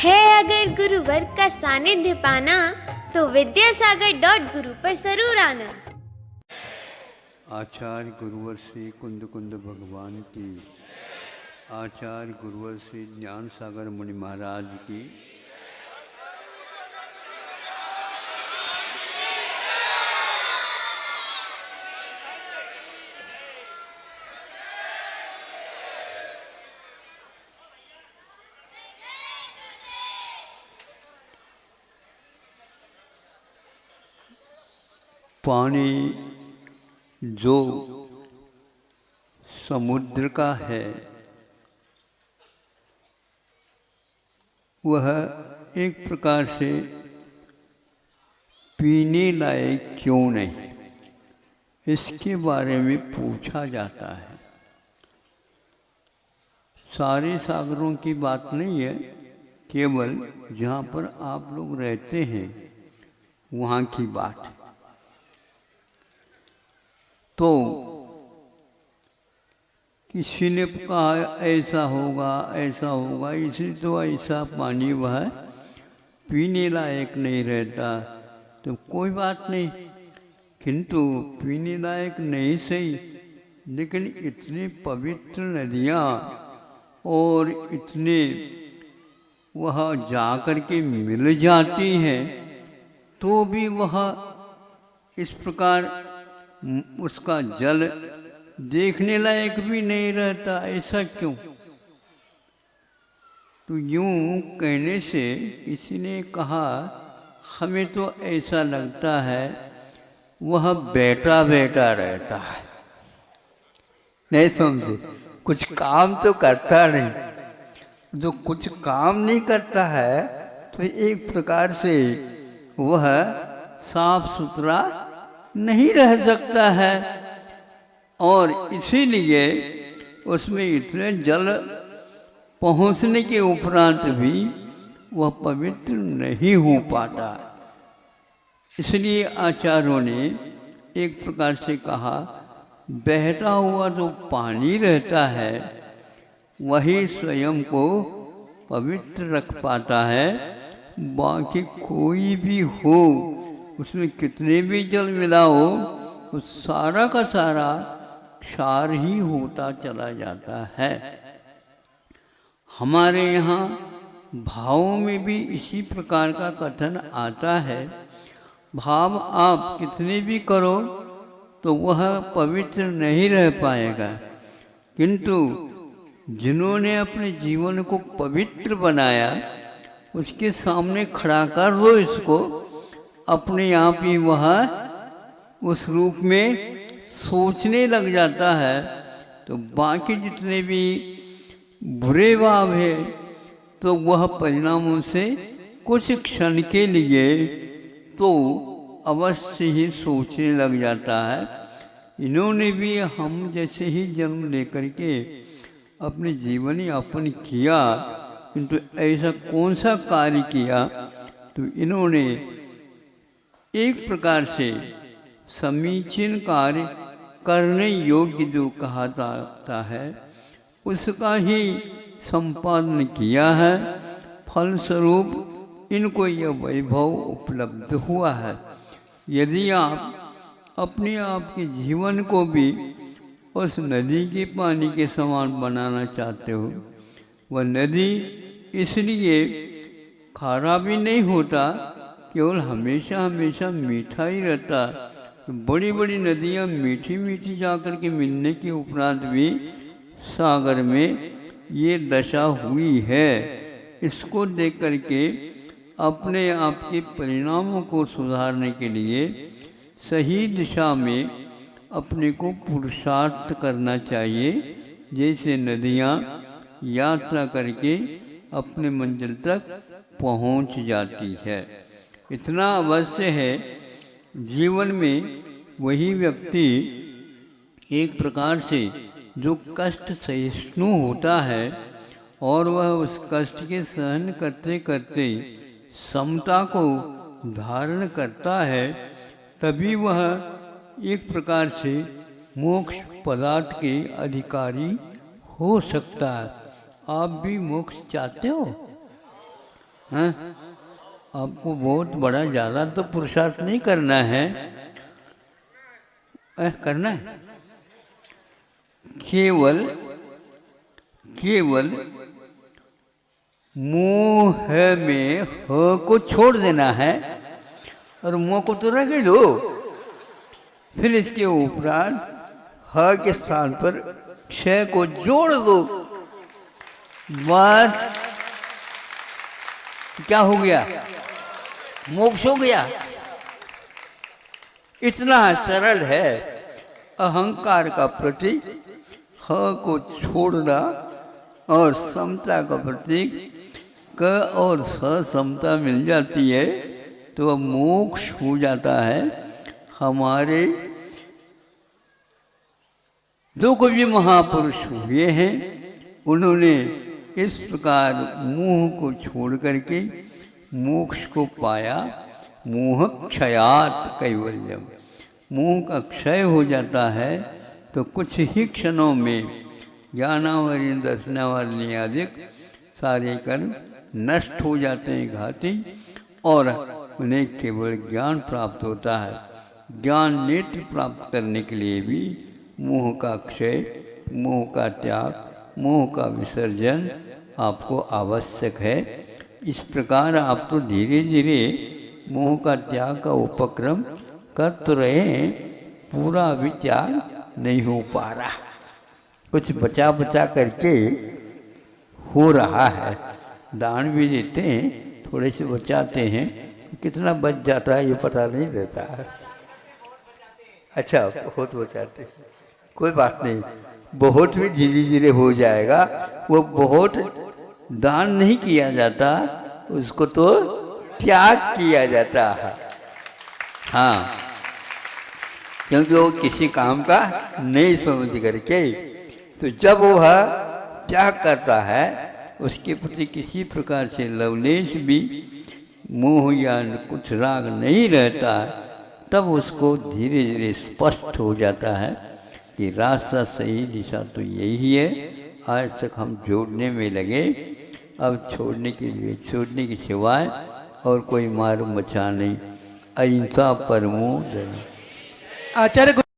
है अगर गुरुवर का सानिध्य पाना तो विद्यासागर.गुरु पर जरूर आना। आचार्य गुरुवर श्री कुंद कुंद भगवान की, आचार्य गुरुवर श्री ज्ञान सागर मुनि महाराज की, पानी जो समुद्र का है वह एक प्रकार से पीने लायक क्यों नहीं, इसके बारे में पूछा जाता है। सारे सागरों की बात नहीं है, केवल जहाँ पर आप लोग रहते हैं वहाँ की बात है। तो किसी ने कहा ऐसा होगा, इसलिए तो ऐसा पानी वह पीने लायक नहीं रहता। तो कोई बात नहीं, किंतु पीने लायक नहीं सही, लेकिन इतनी पवित्र नदियाँ और इतने वह जाकर के मिल जाती हैं तो भी वह इस प्रकार उसका जल देखने लायक भी नहीं रहता, ऐसा क्यों? तो यूं कहने से किसी ने कहा हमें तो ऐसा लगता है वह बैठा बैठा रहता है। नहीं समझे, कुछ काम तो करता नहीं। जो कुछ काम नहीं करता है तो एक प्रकार से वह साफ सुथरा नहीं रह सकता है, और इसीलिए उसमें इतने जल पहुँचने के उपरांत भी वह पवित्र नहीं हो पाता। इसलिए आचार्यों ने एक प्रकार से कहा बहता हुआ जो पानी रहता है वही स्वयं को पवित्र रख पाता है। बाकी कोई भी हो, उसमें कितने भी जल मिलाओ, उस सारा का सारा क्षार ही होता चला जाता है। हमारे यहाँ भावों में भी इसी प्रकार का कथन आता है, भाव आप कितने भी करो तो वह पवित्र नहीं रह पाएगा, किंतु जिन्होंने अपने जीवन को पवित्र बनाया उसके सामने खड़ा कर दो इसको, अपने आप ही वह उस रूप में सोचने लग जाता है। तो बाकी जितने भी बुरे भाव है तो वह परिणामों से कुछ क्षण के लिए तो अवश्य ही सोचने लग जाता है। इन्होंने भी हम जैसे ही जन्म लेकर के अपने जीवन यापन किया, किंतु ऐसा कौन सा कार्य किया? तो इन्होंने एक प्रकार से समीचीन कार्य करने योग्य जो कहा जाता है उसका ही संपादन किया है। फलस्वरूप इनको यह वैभव उपलब्ध हुआ है। यदि आप अपने आप के जीवन को भी उस नदी के पानी के समान बनाना चाहते हो, वह नदी इसलिए खारा भी नहीं होता, केवल हमेशा हमेशा मीठा ही रहता। तो बड़ी बड़ी नदियाँ मीठी मीठी जाकर के मिलने के उपरांत भी सागर में ये दशा हुई है। इसको देख करके अपने आप के परिणामों को सुधारने के लिए सही दिशा में अपने को पुरुषार्थ करना चाहिए। जैसे नदियाँ यात्रा करके अपने मंजिल तक पहुँच जाती है, इतना अवश्य है। जीवन में वही व्यक्ति एक प्रकार से जो कष्ट सहिष्णु होता है और वह उस कष्ट के सहन करते करते समता को धारण करता है, तभी वह एक प्रकार से मोक्ष पदार्थ के अधिकारी हो सकता है। आप भी मोक्ष चाहते हो? हाँ, आपको बहुत बड़ा ज़्यादा तो पुरुषार्थ नहीं करना है, करना है केवल केवल मुंह में ह को छोड़ देना है और मुंह को तो रख लो, फिर इसके उपरांत ह के स्थान पर क्षय को जोड़ दो। बस क्या हो गया? मोक्ष हो गया। इतना सरल है। अहंकार का प्रतीक ह को छोड़ना और समता का प्रतीक क और स समता मिल जाती है तो वह मोक्ष हो जाता है। हमारे जो कोई भी महापुरुष हुए हैं उन्होंने इस प्रकार मोह को छोड़ करके मोक्ष को पाया। मोह क्षयात कैवल्यम, मोह का क्षय हो जाता है तो कुछ ही क्षणों में ज्ञानावरी दर्शनावली आदि सारे कर्म नष्ट हो जाते हैं, घाती, और उन्हें केवल ज्ञान प्राप्त होता है। ज्ञान नेत्र प्राप्त करने के लिए भी मोह का क्षय, मोह का त्याग, मोह का विसर्जन आपको आवश्यक है। इस प्रकार आप तो धीरे धीरे मोह का त्याग का उपक्रम कर तो रहे हैं, पूरा अभी त्याग नहीं हो पा रहा, कुछ बचा बचा करके हो रहा है। दान भी देते हैं, थोड़े से बचाते हैं, कितना बच जाता है ये पता नहीं रहता है। अच्छा, बहुत बचाते हैं, कोई बात नहीं, बहुत भी धीरे धीरे हो जाएगा। वो बहुत दान नहीं किया जाता, उसको तो त्याग किया जाता है। हाँ, क्योंकि वो किसी काम का नहीं समझ करके, तो जब वह त्याग करता है उसके प्रति किसी प्रकार से लवलेश भी मोह या कुछ राग नहीं रहता, तब उसको धीरे धीरे स्पष्ट हो जाता है कि रास्ता सही दिशा तो यही है। आज तक हम जोड़ने में लगे, अब छोड़ने के सिवाय और कोई मार्ग बचा नहीं। अहिंसा परमो धर्म। आचार्य